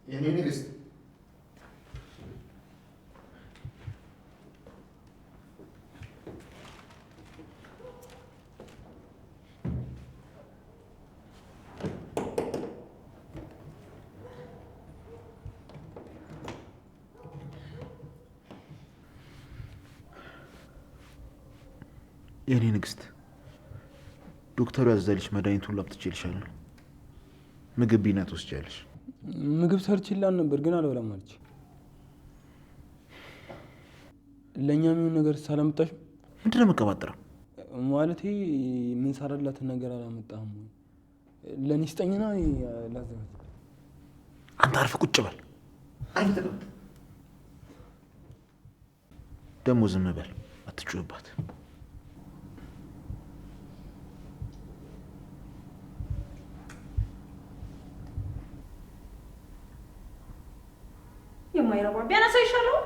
የኔ ንግስት የኔ ንግስት ዶክተሩ ያዘዘልሽ መድኃኒቱን ላምጥቼልሻለሁ። ምግብ ቢና ትወስጃለሽ። ምግብ ሰርችላን ነበር ግን አልበላም አለች። ለኛ ምን ነገር ሳላመጣሽ ምንድነው የምትቀባጥረው? ማለቴ ምን ሰራላት ነገር አላመጣም። ለኔ ስጠኝና ላዘጋጅ። አንተ አርፈ ቁጭ በል። አንተ ደሞ ዝም በል፣ አትጩህባት። የማይረባ ቢያነሳ ይሻለው።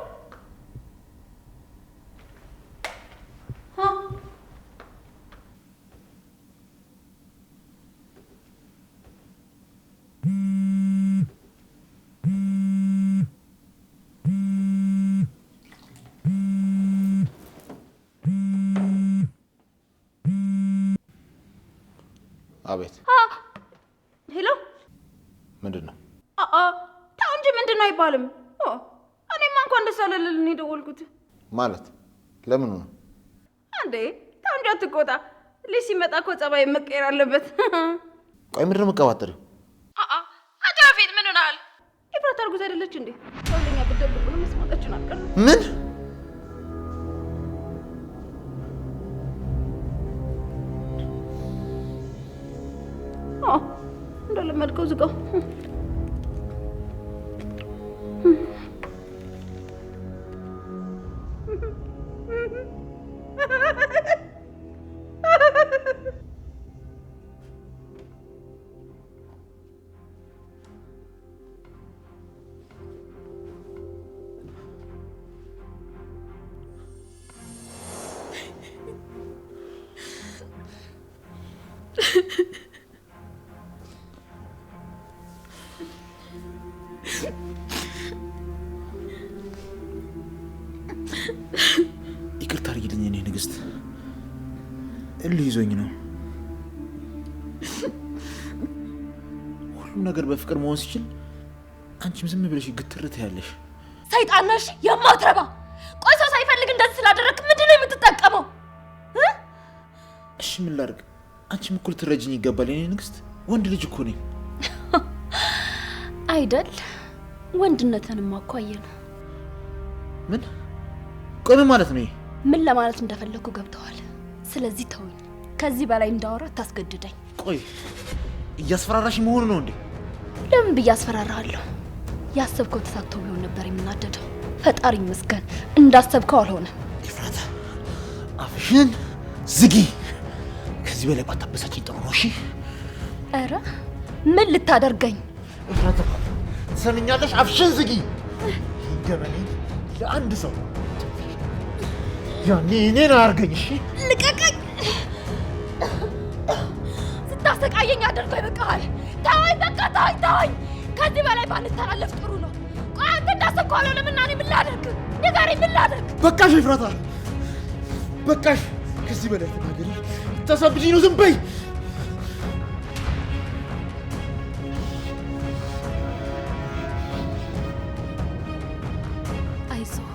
አቤት። ሄሎ፣ ምንድነው? ታው እንጂ ምንድነው አይባልም። እኔማ እንኳን ደስ አለልህ ነው የደወልኩት። ማለት ለምን ነው አንዴ? ታው እንጂ አትቆጣ። ልጅ ሲመጣ እኮ ጸባይ መቀየር አለበት። ቆይ ምንድነው የምትቀባጥሪው? አቶ ፊት ምን ሆነሃል? ኤፍራታ እርጉዝ አይደለች እንዴ? ወንደኛ ብትደብቁ ነው መስማታችን አልቀረ። ምን እንደለመድከው ዝጋው። ይቅርታ አድርጊልኝ የኔ ንግስት፣ እልህ ይዞኝ ነው። ሁሉም ነገር በፍቅር መሆን ሲችል አንቺም ዝም ብለሽ ግትር ትያለሽ። ሰይጣን ነሽ የማትረባ። ቆይ ሰው ሳይፈልግ እንደዚህ ስላደረክ ምንድነው የምትጠቀመው? እሺ ምን ላድርግ? አንቺም እኮ ልትረጂኝ ይገባል የኔ ንግስት። ወንድ ልጅ እኮ ነኝ አይደል? ወንድነትንም አኳየን። ምን ቆይ ምን ማለት ነው? ምን ለማለት እንደፈለኩ ገብተዋል። ስለዚህ ተውኝ። ከዚህ በላይ እንዳወራ ታስገድደኝ። ቆይ እያስፈራራሽ መሆኑ ነው እንዴ? ለምን ብዬ አስፈራራለሁ? ያሰብከው ተሳክቶ ቢሆን ነበር የምናደደው። ፈጣሪ ይመስገን እንዳሰብከው አልሆነም። ኤፍራታ አፍሽን ዝጊ። ከዚህ በላይ ባታበሳጭኝ ጥሩ ነው። እሺ? ኧረ ምን ልታደርገኝ? ኤፍራታ ትሰምኛለሽ? አፍሽን ዝጊ። ገበኔ ለአንድ ሰው ያኔ እኔን አያርገኝ። እሺ? ልቀቀኝ። ስታሰቃየኝ አድርጎ ይበቃሃል። ተወኝ፣ በቃ ተወኝ፣ ተወኝ። ከዚህ በላይ ባንተላለፍ ጥሩ ነው። ቆይ አንተ እንዳሰብከው አልሆነም እና እኔ ምን ላድርግ? ንገረኝ፣ ምን ላድርግ? በቃሽ ኤፍራታ፣ በቃሽ። ከዚህ በላይ ተናገሪ። ታሳብጂኝ ነው። ዝም በይ። አይዞህ፣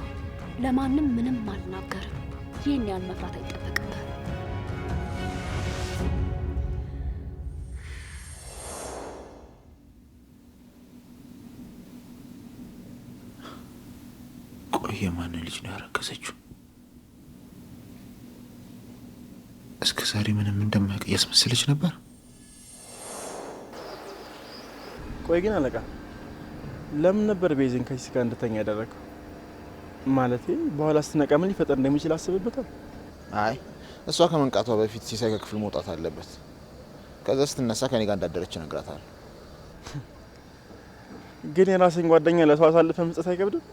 ለማንም ምንም አልናገርም። ይህን ያን መፍራት አይጠበቅብህ። ቆይ የማንን ልጅ ነው ያረገዘችው? እስከ ዛሬ ምንም እንደማያውቅ እያስመሰለች ነበር። ቆይ ግን አለቃ ለምን ነበር ቤዝን ከሲስ ጋር እንድተኛ ያደረገው? ማለቴ በኋላ ስትነቃ ምን ሊፈጠር እንደሚችል አስብበታል? አይ እሷ ከመንቃቷ በፊት ሲሳይ ከክፍል መውጣት አለበት። ከዛ ስትነሳ ከኔ ጋር እንዳደረች እነግራታለሁ። ግን የራስን ጓደኛ ለሰው አሳልፈህ መስጠት አይከብድም?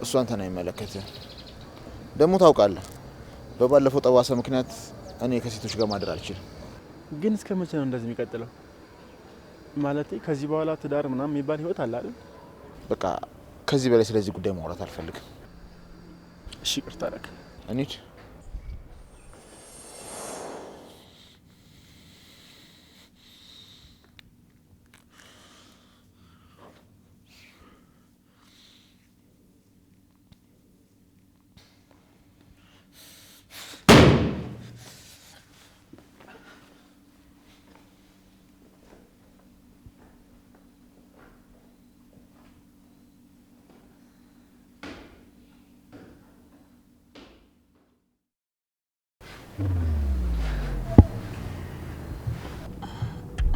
እሷ አንተን አይመለከትህም። ደግሞ ታውቃለህ፣ በባለፈው ጠባሳ ምክንያት እኔ ከሴቶች ጋር ማደር አልችልም። ግን እስከ መቼ ነው እንደዚህ የሚቀጥለው? ማለቴ ከዚህ በኋላ ትዳር ምናምን የሚባል ህይወት አለ አይደል? በቃ ከዚህ በላይ ስለዚህ ጉዳይ ማውራት አልፈልግም። እሺ ይቅርታ አደረክ። እንሂድ።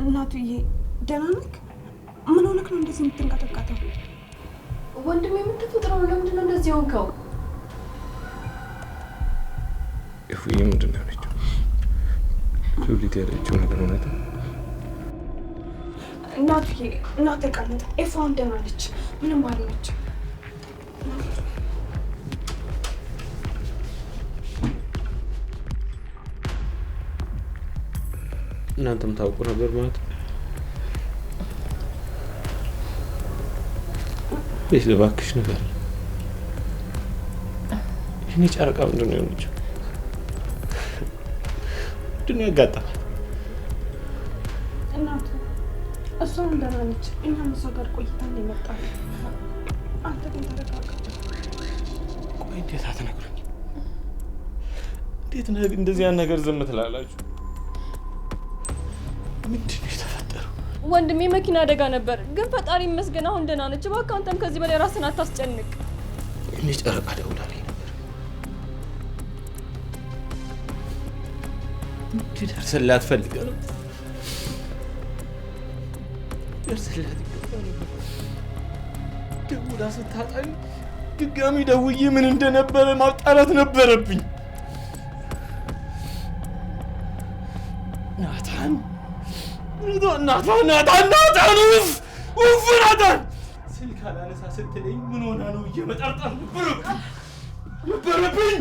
እናቱዬ ደህና ነህ? ምን ሆነህ ነው እንደዚህ የምትንቀጠቀጠው? ወንድሜ ምን ተፈጥሮ ነው? ለምንድን ነው እንደዚህ ሆንከው? እፉዬ ምንድን ነው ያለችው? ሉሊት ያለችው ነገር እውነት ነው? እናቱዬ እናቴ ቀመጠ። ኤፋውን ደህና ነች፣ ምንም አልሆነችም። እናንተም ታውቁ ነበር ማለት ነው? ቤት እባክሽ ነገር እኔ ጨረቃ ምንድን ነው የሆነችው? ምንድን ነው ያጋጠማት? እናቱ እሷም ደህና ነች። እኛም እሷ ጋር ቆይተን ነው የመጣነው። አንተ ግን ተረጋጋ። ቆይ እንዴት አትነግሩኝ? እንዴት እንደዚህ ያን ነገር ዝም ትላላችሁ? ምንድን ነው የተፈጠረው? ወንድሜ መኪና አደጋ ነበር፣ ግን ፈጣሪ ይመስገን አሁን ደህና ነች። እባክህ አንተም ከዚህ በላይ ራስን አታስጨንቅ። እኔ ጨረቃ ደውላለች ነበር። እንዲደርስላት ፈልገ ነው። ደርስላት ይገባ ነበር። ደውላ ስታጣኝ ድጋሚ ደውዬ ምን እንደነበረ ማጣራት ነበረብኝ። ናታን ስልክ አላነሳ ስትለኝ ምን ሆና ነው እየመጠርጠር ነበረብኝ።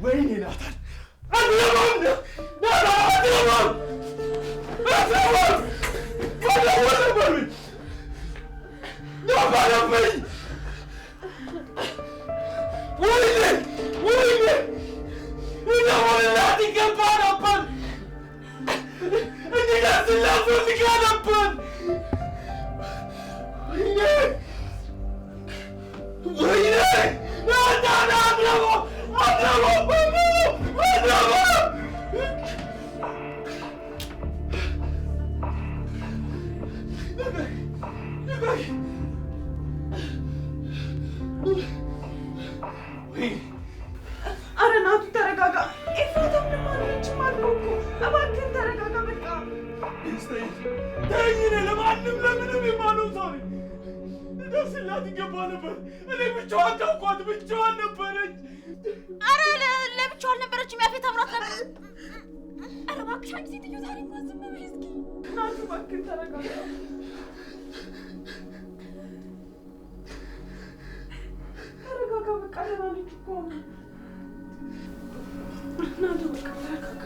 ወይኔ ናታን ኧረ እናቱ ተረጋጋ። ኤፍራታ ምንም አልሆነችም አልኩህ እኮ። እባክህን ተረጋጋ በቃ። ተይኝ፣ እኔ ለማንም ለምንም የማለው ሰው ነኝ። ልደርስላት ይገባ ነበር። እኔ ብቻዋን ታውቋት፣ ብቻዋን ነበረች። ኧረ ለብቻው አልነበረችም። ያፌት አብራት ነበር። ኧረ እባክሽ አንቺ ሴትዮ ዛሬ እንኳን ዝም በይ እስኪ። እናቱ እባክህን ተረጋጋ። ተረጋጋ በቃ። ደህና ነች እኮ እናቱ። በቃ ተረጋጋ።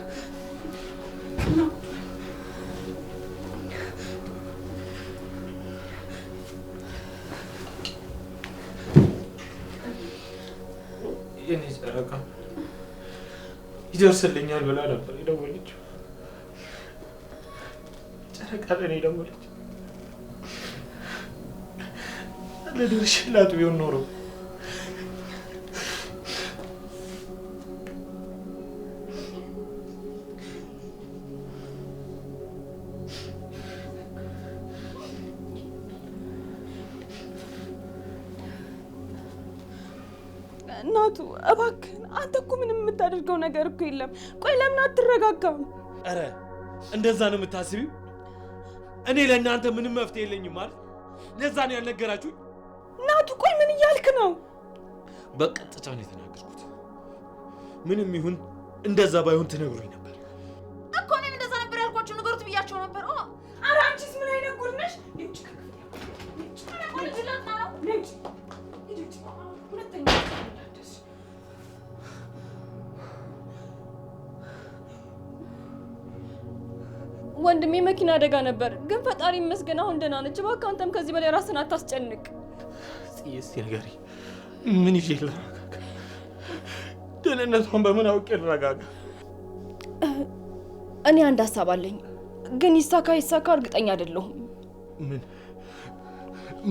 የኔ ጨረቃ ይደርስልኛል ብላ ነበር የደወለችው። ጨረቃ ለእኔ ደወለች። ለድርሽላት ቢሆን ኖሮ እናቱ እባክህን፣ አንተ እኮ ምንም የምታደርገው ነገር እኮ የለም። ቆይ ለምን አትረጋጋም? ኧረ እንደዛ ነው የምታስቢው? እኔ ለእናንተ ምንም መፍትሄ የለኝም ማለት ለዛ ነው ያልነገራችሁኝ? እናቱ ቆይ ምን እያልክ ነው? በቀጥታ ነው የተናገርኩት። ምንም ይሁን እንደዛ ባይሆን ትነግሩኝ ነበር እኮ። እኔም እንደዛ ነበር ያልኳቸው። ንገሩት ብያቸው ነበር። ኧረ አንቺስ ምን አይነት ጉድ ነሽ? ወንድሜ መኪና አደጋ ነበር፣ ግን ፈጣሪ ይመስገን አሁን ደህና ነች። እባክህ አንተም ከዚህ በላይ ራስን አታስጨንቅ። እስቲ ንገሪ፣ ምን ይዤ ልረጋጋ? ደህንነቷን በምን አውቄ ልረጋጋ? እኔ አንድ ሀሳብ አለኝ፣ ግን ይሳካ እርግጠኛ አይደለሁም።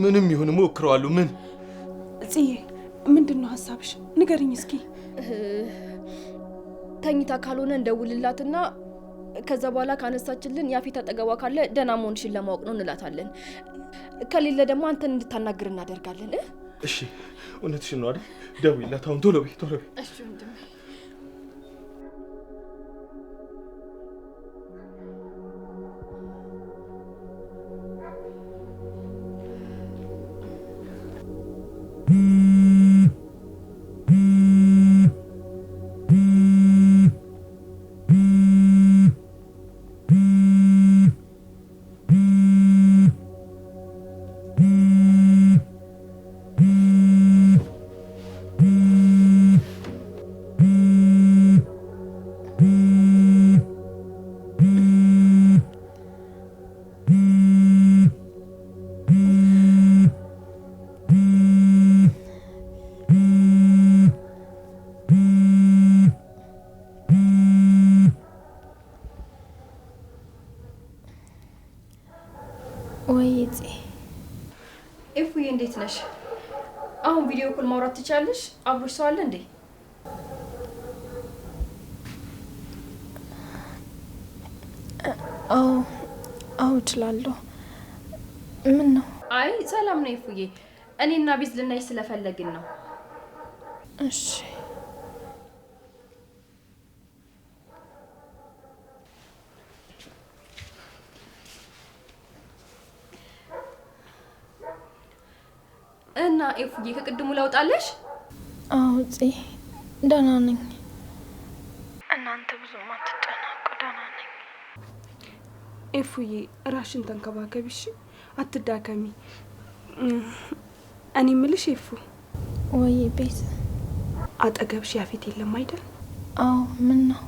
ምንም ይሁን እሞክረዋለሁ። ምን ጽዬ፣ ምንድነው ሀሳብሽ? ንገሪኝ እስኪ። ተኝታ ካልሆነ እንደውልላትና ከዛ በኋላ ካነሳችልን ያፌት አጠገቧ ካለ ደህና መሆንሽን ለማወቅ ነው እንላታለን። ከሌለ ደግሞ አንተን እንድታናግር እናደርጋለን። እሺ፣ እውነትሽን ነው አይደል? ደውይላት አሁን፣ ቶሎ በይ። እሺ ወንድሜ። እፉዬ እንዴት ነሽ? አሁን ቪዲዮ ኮል ማውራት ትቻለሽ? አብሮሽ ሰው አለ እንዴ? አዎ እችላለሁ። ምን ነው? አይ ሰላም ነው እፉዬ፣ እኔና ቢዝ ልናይሽ ስለፈለግን ነው። እሺ እና እፉዬ ከቅድሙ ለውጣለሽ? አዎ ደህና ነኝ። እናንተ ብዙም አትጨናቁ፣ ደህና ነኝ። እፉዬ ራሽን ተንከባከቢ እሺ፣ አትዳከሚ። እኔ የምልሽ እፉ፣ ወይ ቤት አጠገብሽ ያፌት የለም አይደል? አዎ ምን ነው?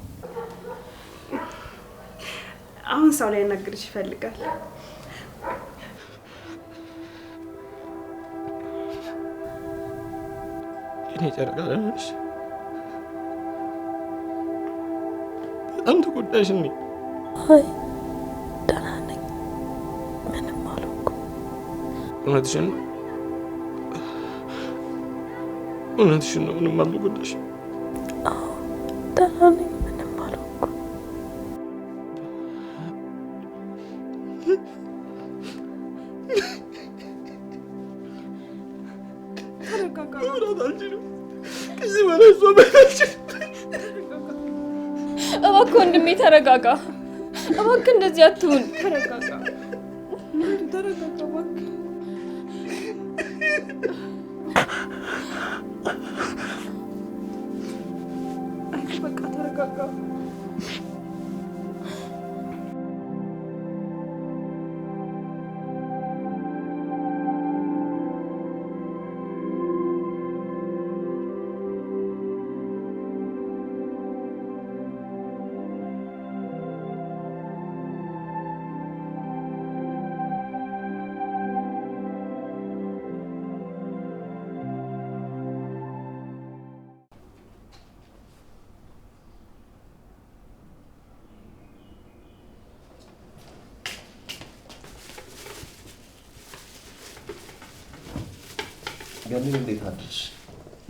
አሁን ሰው ላይ ያናግርሽ ይፈልጋል። እኔ ጨረቃ ነሽ፣ በጣም ተጎዳሽ እንዴ? አይ ደህና ነኝ፣ ምንም አልሆንኩም። እውነትሽን ነው? ምንም አልተጎዳሽም? አዎ ደህና ነኝ፣ ምንም አልሆንኩም። ተረጋጋ። ከዚህ በላይ እሷ በታችን። እባክህ ወንድሜ ተረጋጋ። እባክህ እንደዚህ አትሁን። ተረጋጋ እባክህ። አይ በቃ ተረጋጋ። ገኒን እንዴት አድርሽ?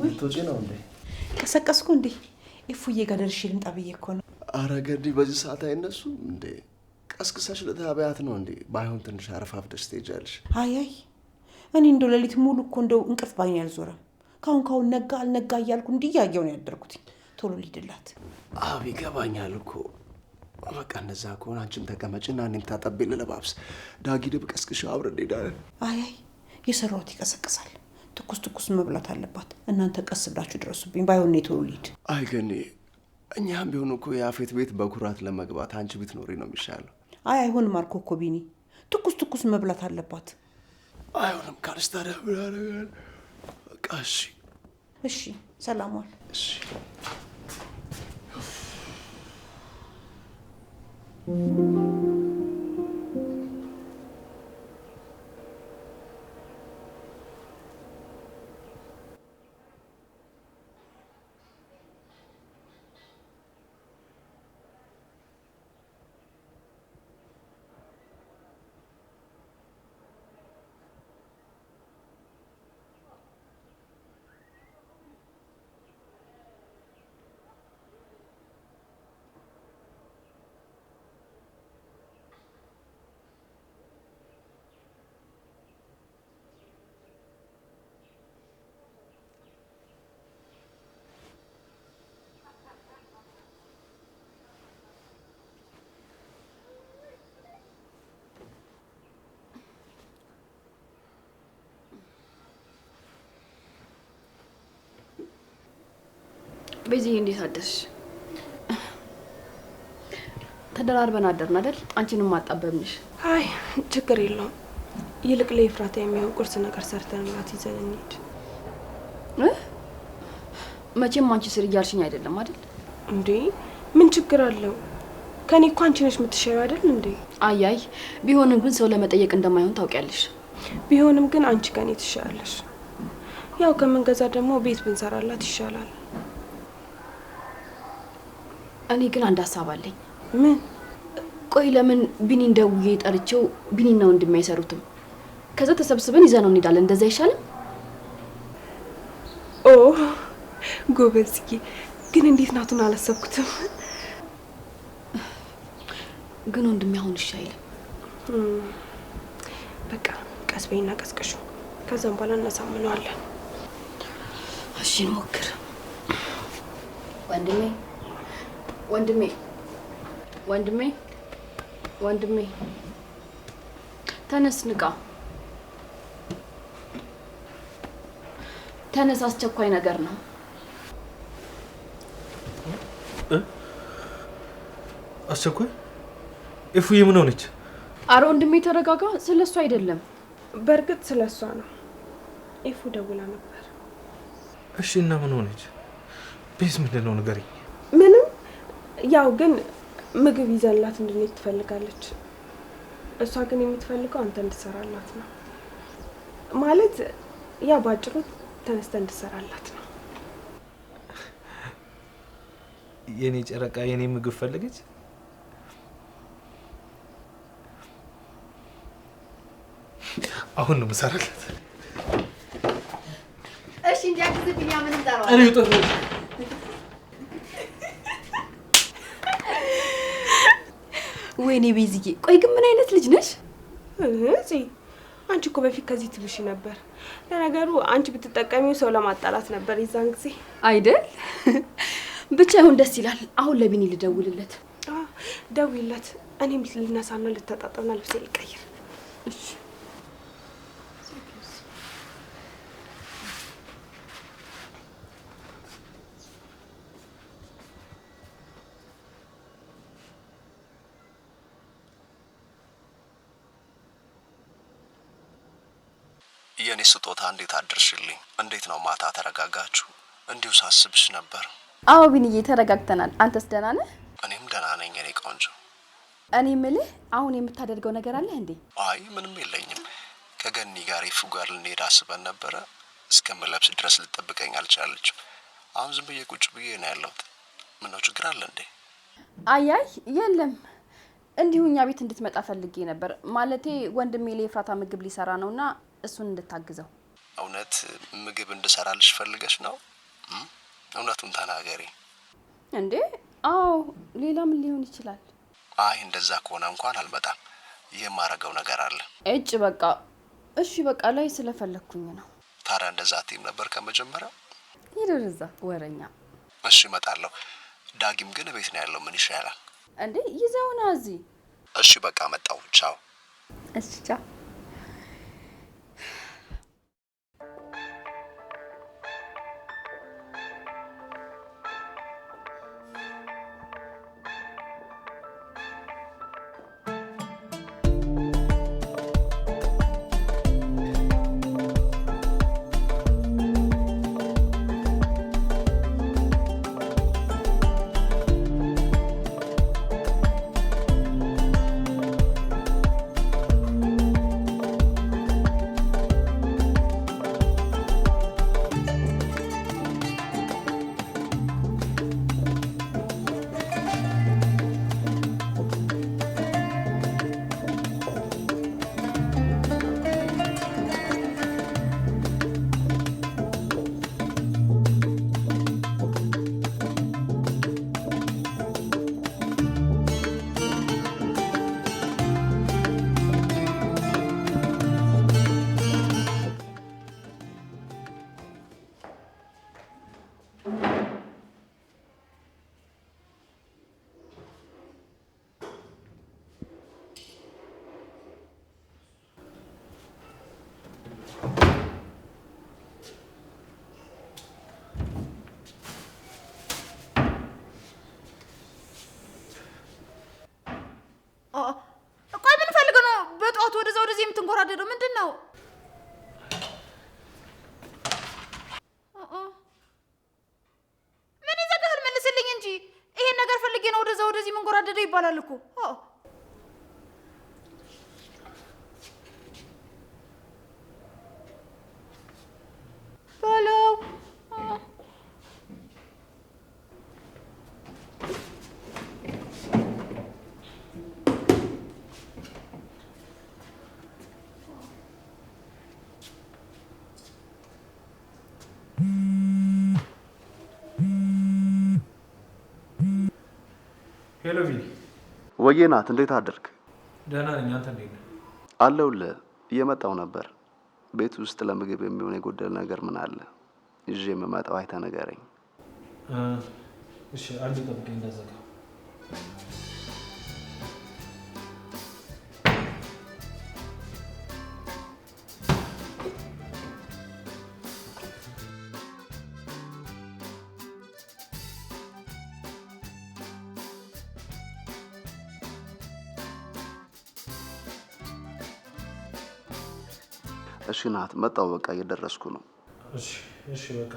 ልትወጪ ነው እንዴ? ቀሰቀስኩ እንዴ? እፉዬ ጋር ደርሼ ልምጣ ብዬ እኮ ነው። አረ ገኒ በዚህ ሰዓት አይነሱም እንዴ? ቀስቅሰሽ ልታበያት ነው እንዴ? ባይሆን ትንሽ አረፋፍደሽ ትሄጃለሽ። አይ እኔ እንደው ሌሊት ሙሉ እኮ እንደው እንቅልፍ ባይኔ አልዞረም። ካሁን ነጋ አልነጋ እያልኩ እንዲህ እያየሁ ነው ያደርኩት። ቶሎ ሊድላት። አዎ ይገባኛል እኮ። በቃ እንደዛ ከሆነ አንቺም ተቀመጭና እኔም ታጠቤ ልለባብስ። ዳጊ ድብ ቀስቅሽው አብረን እንሄዳለን። አይ የሰራሁት ይቀሰቅሳል። ትኩስ መብላት አለባት። እናንተ ቀስ ብላችሁ ድረሱብኝ። ባይሆን እኔ ቶሎ ልሂድ። አይ ገኒ እኛም ቢሆን እኮ የአፌት ቤት በኩራት ለመግባት አንቺ ብትኖሪ ነው የሚሻለው። አይ አይሆንም አልኩህ እኮ ቢኒ። ትኩስ መብላት አለባት። አይሆንም ካልሽ ታዲያ ምን አደርጋለሁ? በቃ እሺ ሰላም ዋል። እሺ በዚህ እንዴት አደርሽ? ተደራርበን አደርን አይደል? አንቺንም ማጣበብንሽ። አይ ችግር የለውም። ይልቅ ለኤፍራታ የሚሆን ቁርስ ነገር ሰርተንላት ይዘን እንሂድ። መቼም አንቺ ስር እያልሽኝ አይደለም አይደል? እንዴ ምን ችግር አለው? ከኔ እኮ አንቺ ነሽ የምትሻዩ አይደል እንዴ? አይ ቢሆንም ግን ሰው ለመጠየቅ እንደማይሆን ታውቂያለሽ። ቢሆንም ግን አንቺ ከኔ ትሻለሽ። ያው ከመንገዛ ደግሞ ቤት ብንሰራላት ይሻላል። እኔ ግን አንድ ሀሳብ አለኝ። ምን? ቆይ ለምን ቢኒን ደውዬ ጠርቼው ቢኒና ወንድሜ አይሰሩትም? ከዛ ተሰብስበን ይዘነው እንሄዳለን። እንደዛ አይሻልም? ኦ ጎበዝዬ፣ ግን እንዴት ናቱን አላሰብኩትም። ግን ወንድሜ አሁን እሺ አይልም። በቃ ቀስ በይና ቀስቅሹ፣ ከዛም በኋላ እናሳምነዋለን። እሺ እንሞክር። ወንድሜ ወንድሜ ወንድሜ ወንድሜ ተነስ፣ ንቃ፣ ተነስ፣ አስቸኳይ ነገር ነው። አስቸኳይ? እፉዬ ምን ሆነች? አረ ወንድሜ ተረጋጋ። ስለሱ አይደለም። በእርግጥ ስለሷ ነው። ኤፉ ደውላ ነበር። እሺ እና ምን ሆነች? ቤዝ ምንድን ነው ንገሪኝ። ምንም፣ ያው ግን ምግብ ይዘንላት እንድንሄድ ትፈልጋለች። እሷ ግን የምትፈልገው አንተ እንድትሰራላት ነው። ማለት ያ ባጭሩ ተነስተ እንድትሰራላት ነው። የኔ ጨረቃ የኔ ምግብ ፈልገች? አሁን ነው መሰራላት። እሺ እንዲያግዝብኛ ምን እንጠራው? እኔ ወጣሁ። ወይኔ ቤዝዬ፣ ቆይ ግን ምን አይነት ልጅ ነሽ? አንቺ እኮ በፊት ከዚህ ትብሽ ነበር። ለነገሩ አንቺ ብትጠቀሚው ሰው ለማጣላት ነበር የዛን ጊዜ አይደል? ብቻ ይሁን፣ ደስ ይላል። አሁን ለቢኒ ልደውልለት። ደውይለት። እኔም ልነሳና ልተጣጣና ልብሴ ልቀይር። እሺ የኔ ስጦታ እንዴት አድርሽልኝ? እንዴት ነው ማታ ተረጋጋችሁ? እንዲሁ ሳስብሽ ነበር። አዎ ቢኒዬ ተረጋግተናል። አንተስ ደህና ነህ? እኔም ደህና ነኝ የኔ ቆንጆ። እኔ የምልህ አሁን የምታደርገው ነገር አለ እንዴ? አይ ምንም የለኝም። ከገኒ ጋር ይፉ ጋር ልንሄድ አስበን ነበረ። እስከምለብስ ድረስ ልጠብቀኝ አልቻለችም። አሁን ዝም ብዬ ቁጭ ብዬ ነው ያለሁት። ምነው ችግር አለ እንዴ? አይ የለም፣ እንዲሁ እኛ ቤት እንድትመጣ ፈልጌ ነበር። ማለቴ ወንድሜ ለኤፍራታ ምግብ ሊሰራ ነውና እሱን እንድታግዘው። እውነት ምግብ እንድሰራልሽ ፈልገሽ ነው? እውነቱን ተናገሪ። እንዴ? አዎ፣ ሌላ ምን ሊሆን ይችላል? አይ እንደዛ ከሆነ እንኳን አልመጣም። የማረገው ነገር አለ። እጭ በቃ እሺ፣ በቃ ላይ ስለፈለኩኝ ነው። ታዲያ እንደዛ አትይም ነበር ከመጀመሪያው? ይደርዛ ወረኛ። እሺ እመጣለሁ። ዳጊም ግን ቤት ነው ያለው። ምን ይሻላል? እንዴ ይዘውና እዚህ። እሺ በቃ መጣሁ። ቻው። እሺ ቻው። ወደዛ ወደዚህ መንጎራደደ ይባላል እኮ። በለው ሄሎ ቪኒ። ወዬ ናት፣ እንዴት አደርክ? ደህና ነኝ። አንተ እንዴት ነህ? አለሁልህ። እየመጣሁ ነበር። ቤት ውስጥ ለምግብ የሚሆን የጎደለ ነገር ምን አለ? ይዤ የምመጣው አይተህ ንገረኝ። እሺ፣ አንድ ጠብቀኝ እንዳዘጋ። እሺ ናት፣ መጣሁ። በቃ እየደረስኩ ነው። እሺ እሺ፣ በቃ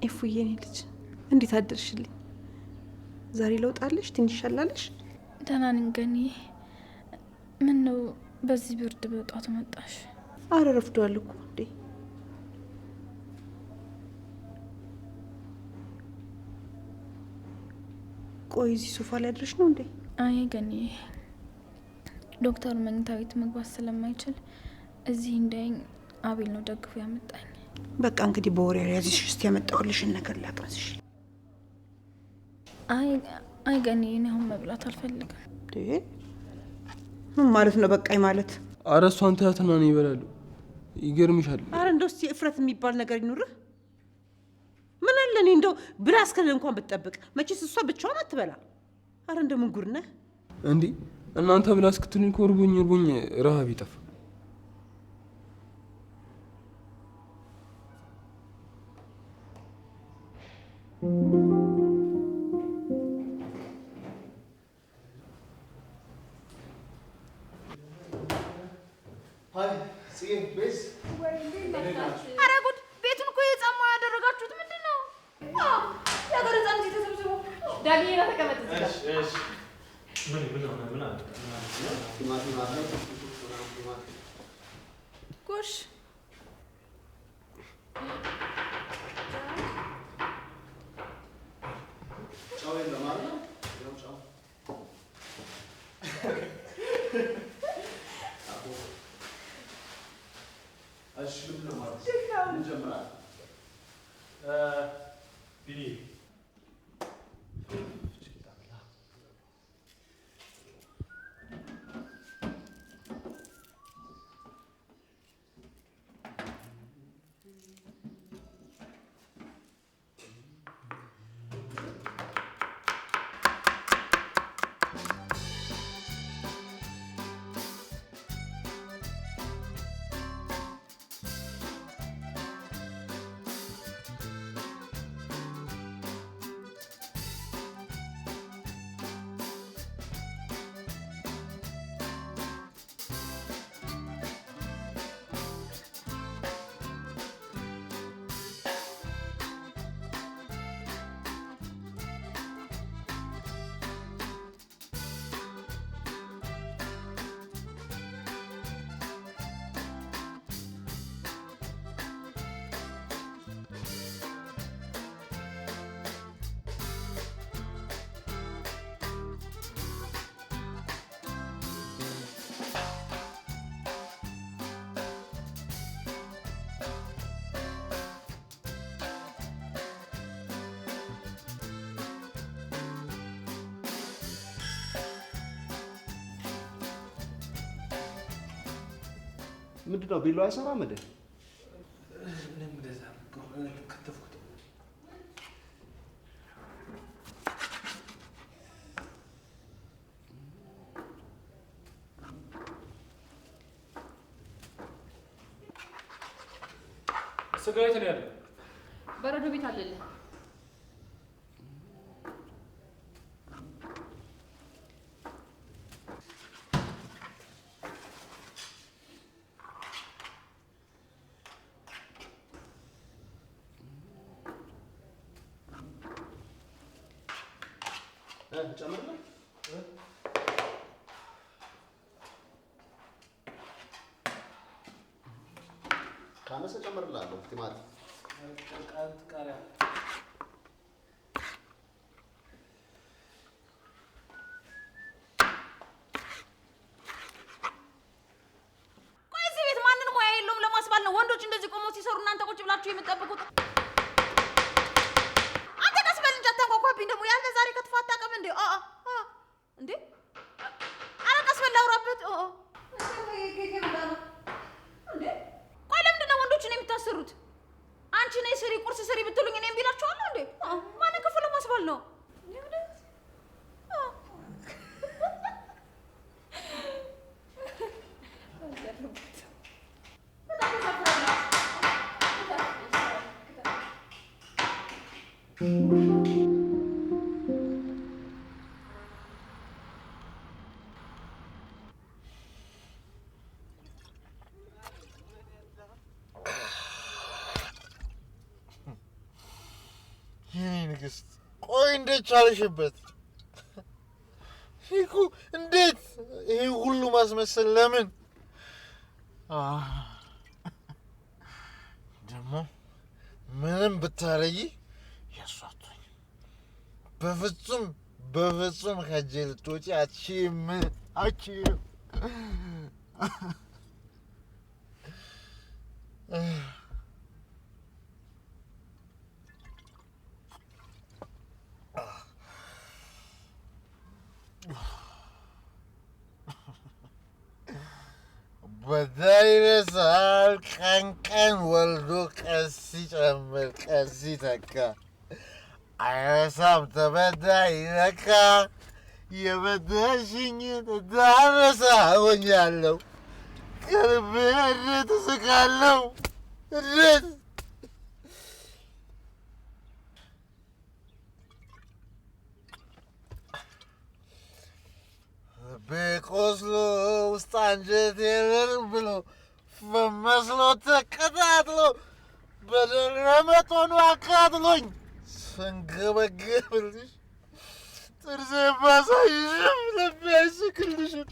እፉዬ የኔ ልጅ እንዴት አደርሽልኝ? ዛሬ ለውጣለሽ? ትንሽ ሻላለሽ? ደህና ነኝ ገኒ። ምን ነው በዚህ ብርድ በጧት መጣሽ? አረ ረፍዷል እኮ እንዴ። ቆይ እዚህ ሶፋ ላይ አድረሽ ነው እንዴ? አይ ገኒ፣ ዶክተሩ መኝታ ቤት መግባት ስለማይችል እዚህ እንዳይኝ አቤል ነው ደግፎ ያመጣኝ። በቃ እንግዲህ በወሬ ያዝሽ። እስቲ ያመጣውልሽን ነገር ላቅምስሽ። አይ ገኒ፣ እኔ አሁን መብላት አልፈልግም። ምን ማለት ነው በቃኝ ማለት? አረ እሷን ተያትና ነው ይበላሉ። ይገርምሻል። አረ እንደው እስቲ እፍረት የሚባል ነገር ይኑርህ። ምን አለ እኔ እንደው ብላ እስከለ እንኳን ብትጠብቅ። መቼስ እሷ ብቻዋን አትበላ። አረ እንደምን ጉድ ነህ እንዴ! እናንተ ብላ እስክትሉኝ እኮ እርቦኝ ረሃብ ይጠፋ። ኧረ ጉድ! ቤቱን እኮ የጻማ ያደረጋችሁት ምንድን ነው? የሀገር ህፃን እዚህ ተሰብስቦ ዳግዬ ነው ተቀመጥ እዚህ ጋር። ጎሽ ምንድነው ቢሎ አይሰራም እንዴ? እኔም እንደዛ ከተፍኩት። ስጋ የት ነው ያለው? በረዶ ቤት አለልህ። ጨምርልህ ካነሰ ጨምርልሃለሁ። ቲማቲም ቃሪያ ቆይ እዚህ ቤት ማንን ሙያ የለውም ለማስባል ነው ወንዶች እንደዚህ ቆመው ሲሰሩ እናንተ ቁጭ ብላችሁ የምትጠብቁት? አንተ ቀስ በል እንጂ አታንኳኳብኝ ደግሞ። ያንተ ዛሬ ከትፎ አታውቅም እንዴ? እንዴ ኧረ ቀስ በል ላውራበት። ቆይ ለምንድን ነው ወንዶችን የምታሰሩት? አንቺ ነይ ስሪ ቁርስ ስሪ ብትሉኝ እኔም ቢላችኋለሁ እንዴ? ማንን ክፉ ለማስባል ነው? የኔ ንግስት ቆይ እንዴት ቻልሽበት? ይኩ እንዴት ይሄ ሁሉ ማስመሰል ለምን? ደግሞ ምንም ብታረጊ ያሷቱኝ በፍጹም ከእጄ ልትወጪ አትችይም። በዳይ ይረሳል ቀን ወልዶ ቀስ ሲጨምር ቀስ ሲተካ አይረሳም ተበዳይ ይነካ የበደልሽኝን እንዳረሳ ሆኛለሁ ከልቤ እንዴት እስቃለሁ እንዴት በቆስሎ ውስጥ አንጀቴ እርር ብሎ በመስሎ ተቀጣጥሎ በደረ መጠኑ አቃጥሎኝ ስንገበገብልሽ ጥርሴ ባሳይሽም ልቤ አይስቅልሽም።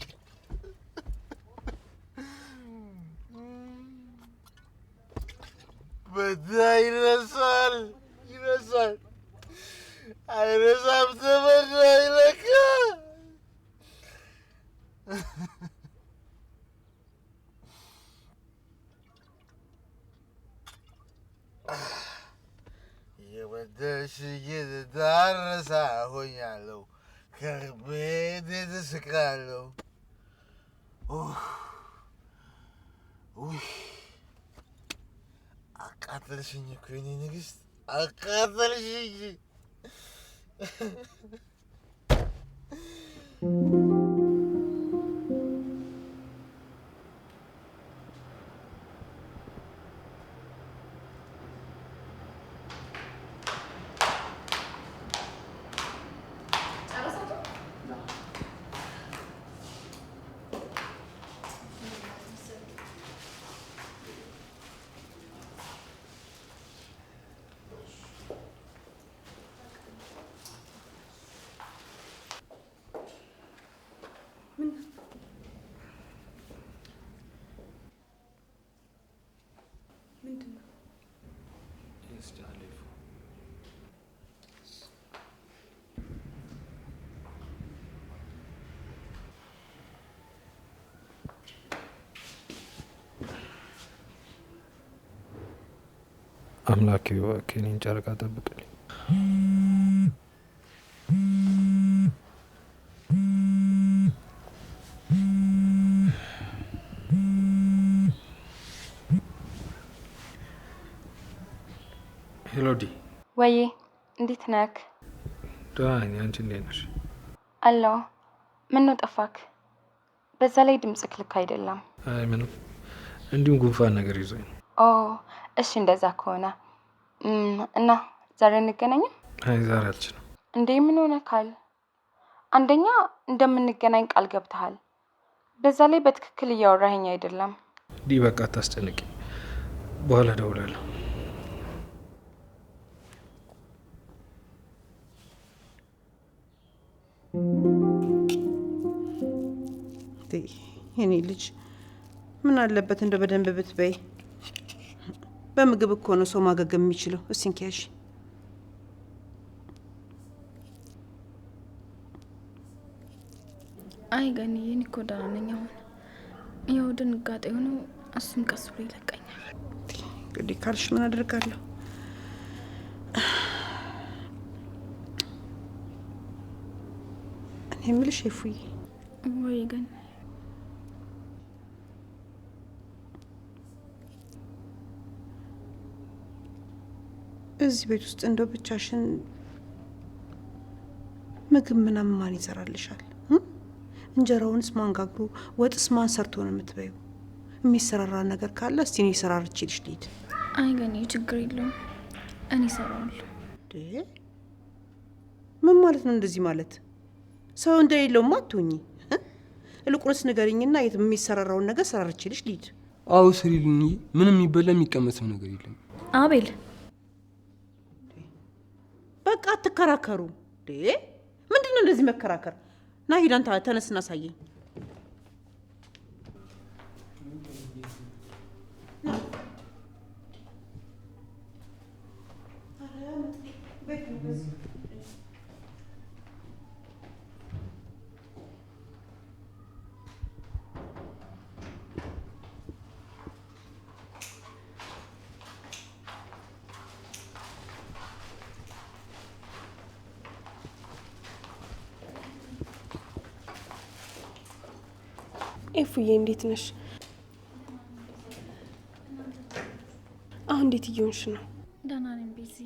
በዳይ ይረሳል አይረሳም ተበዳይ ለካ የበደልሽኝን እንዳረሳ ሆኛለሁ ከልቤ እንዴት እስቃለሁ። አቃጠልሽኝ እኮ የኔ ንግስት አቃጠልሽኝ። አምላኬ እባክህ እኔን ጨረቃ ጠብቅልኝ። ሄሎዲ ወይ እንዴት ነክ? ደህና ነኝ። አንቺ እንዴት ነሽ? አለሁ። ምን ነው ጠፋክ? በዛ ላይ ድምፅክ ልክ አይደለም። አይ ምንም፣ እንዲሁም ጉንፋን ነገር ይዞኝ። ኦ እሺ፣ እንደዛ ከሆነ እና ዛሬ እንገናኝ? አይ ዛሬ አልችልም። እንዴ ምን ሆነካል? አንደኛ እንደምንገናኝ ቃል ገብተሃል። በዛ ላይ በትክክል እያወራኸኝ አይደለም። ዲ በቃ አታስጨንቂ፣ በኋላ እደውላለሁ። የኔ ልጅ ምን አለበት እንደ በደንብ ብትበይ። በምግብ እኮ ነው ሰው ማገገም የሚችለው። እስኪ እንኪያሽ። አይ ገኒ እኔ እኮ ደህና ነኝ። አሁን ያው ድንጋጤ ሆኖ እሱም ቀስ ብሎ ይለቀኛል። እንግዲህ ካልሽ ምን አደርጋለሁ? እኔ የምልሽ እፉዬ፣ ወይ ገኒ እዚህ ቤት ውስጥ እንደው ብቻሽን ምግብ ምናምን ማን ይሰራልሻል? እንጀራውንስ ማን ጋግሮ፣ ወጥስ ማን ሰርቶ ነው የምትበይው? የሚሰራራ ነገር ካለ እስቲ እኔ ሰራርቼልሽ ልሂድ። አይ ገኒ ችግር የለውም እኔ እሰራዋለሁ። ምን ማለት ነው እንደዚህ ማለት? ሰው እንደሌለውማ አትሁኚ። ይልቁንስ ንገሪኝና የሚሰራራውን ነገር ሰራርቼልሽ ልሂድ። አዎ ስሪልኝ። ምንም የሚበላ የሚቀመስም ነገር የለም። አቤል በቃ አትከራከሩ። ምንድነው እንደዚህ መከራከር? ና ሂድ አንተ፣ ተነስና አሳየኝ። ኤፉዬ እንዴት ነሽ? አሁን እንዴት እየሆንሽ ነው? ደህና ነኝ ቤዚ።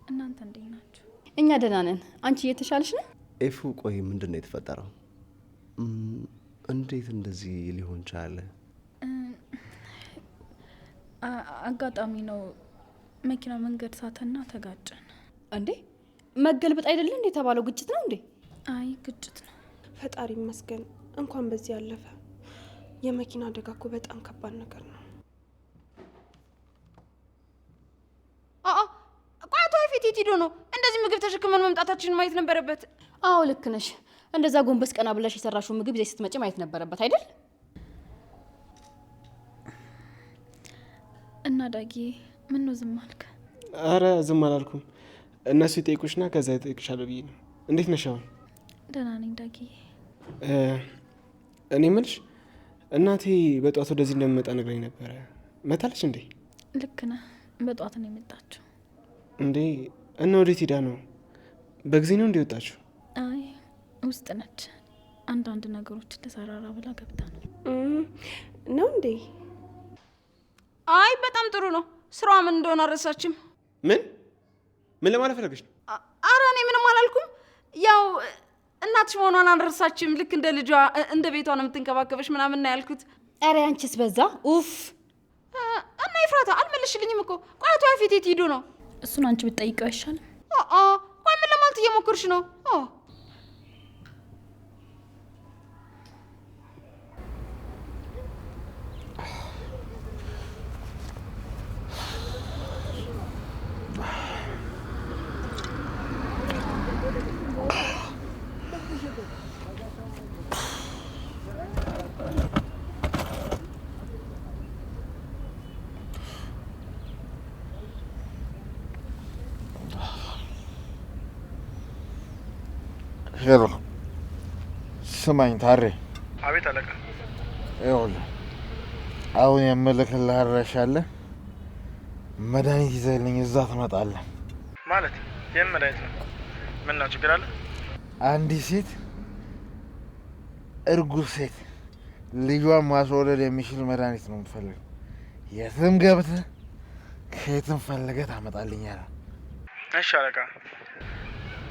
እናንተ እንዴት ናችሁ? እኛ ደህና ነን። አንቺ እየተሻለሽ ነው? ኤፉ ቆይ ምንድን ነው የተፈጠረው? እንዴት እንደዚህ ሊሆን ቻለ? አጋጣሚ ነው። መኪና መንገድ ሳተና ተጋጨን። እንዴ መገልበጥ አይደለም እንዴ የተባለው? ግጭት ነው እንዴ? አይ ግጭት ነው። ፈጣሪ ይመስገን እንኳን በዚህ ያለፈ። የመኪና አደጋ እኮ በጣም ከባድ ነገር ነው። ቋቶ ፊት ሄዶ ነው እንደዚህ ምግብ ተሸክመን መምጣታችንን ማየት ነበረበት። አዎ ልክ ነሽ። እንደዛ ጎንበስ ቀና ብለሽ የሰራሽው ምግብ ይዘሽ ስትመጪ ማየት ነበረበት አይደል? እና ዳጊ ምን ነው ዝም አልክ? አረ ዝም አላልኩም። እነሱ ይጠይቁሽና ከዛ ይጠይቅሻለሁ ብዬ ነው። እንዴት ነሽ አሁን? ደህና ነኝ ዳጊ። እኔ የምልሽ እናቴ በጧት ወደዚህ እንደምመጣ ነግራኝ ነበረ። መታለች እንዴ? ልክ ነህ። በጧት ነው የመጣችው። እንዴ እና ወዴት ሄዳ ነው? በጊዜ ነው እንዲወጣችሁ? አይ ውስጥ ነች። አንዳንድ ነገሮች ተሰራራ ብላ ገብታ ነው እንዴ? አይ በጣም ጥሩ ነው። ስራዋ ምን እንደሆነ አልረሳችም። ምን ለማለት ፈለገች ነው? ኧረ እኔ ምንም አላልኩም። ያው እናትሽ መሆኗን አልረሳችም። ልክ እንደ ልጇ እንደ ቤቷ ነው የምትንከባከበሽ ምናምን ነው ያልኩት። ኧረ አንቺስ በዛ። ኡፍ እና ይፍራታ አልመለሽልኝም እኮ። ቆይ አቶ ያፌት የት ሄዱ ነው? እሱን አንቺ ብትጠይቀው አይሻልም? ቆይ ምን ለማለት እየሞከርሽ ነው? ሄሎ ስማኝ ታሬ። አቤት አለቃ። ይኸውልህ አሁን የምልክልህ አድራሻ አለ። መድኃኒት ይዘህልኝ እዛ ትመጣለህ። ማለት የምን መድኃኒት ነው? ምን ነው ችግር አለ? አንዲት ሴት እርጉዝ ሴት ልጇን ማስወለድ የሚችል መድኃኒት ነው የምፈልገው። የትም ገብተህ ከየትም ፈልገህ ታመጣልኛለህ። እሺ አለቃ።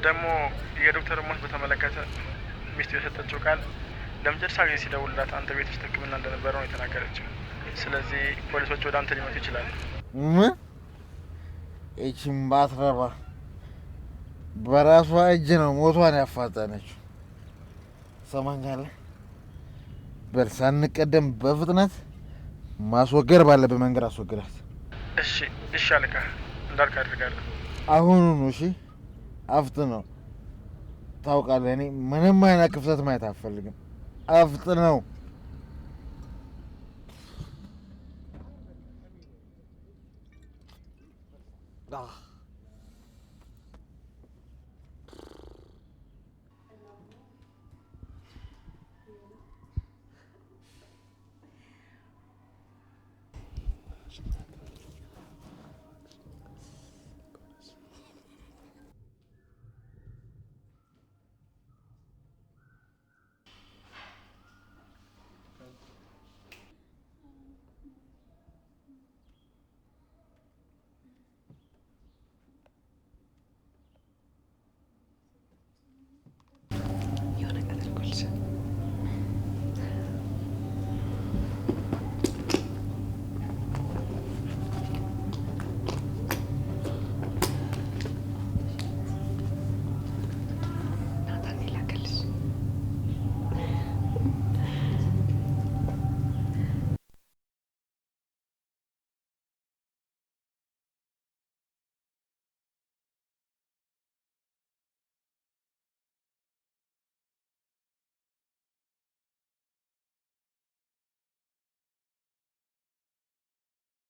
ደግሞ የዶክተር ሞት በተመለከተ ሚስቱ የሰጠችው ቃል ለመጨረሻ ጊዜ ሲደውልላት አንተ ቤት ውስጥ ሕክምና እንደነበረ ነው የተናገረችው። ስለዚህ ፖሊሶች ወደ አንተ ሊመጡ ይችላሉ። ምን? ይህቺን ባትረባ በራሷ እጅ ነው ሞቷን ያፋጠነችው። ሰማኛለህ? በል ሳንቀደም በፍጥነት ማስወገድ ባለብህ መንገድ አስወግዳት። እሺ እሺ አለቃ፣ እንዳልክ አድርጋለሁ። አሁኑኑ። እሺ አፍጥነው። ታውቃለህ እኔ ምንም አይነት ክፍተት ማየት አልፈልግም። አፍጥነው። Ah.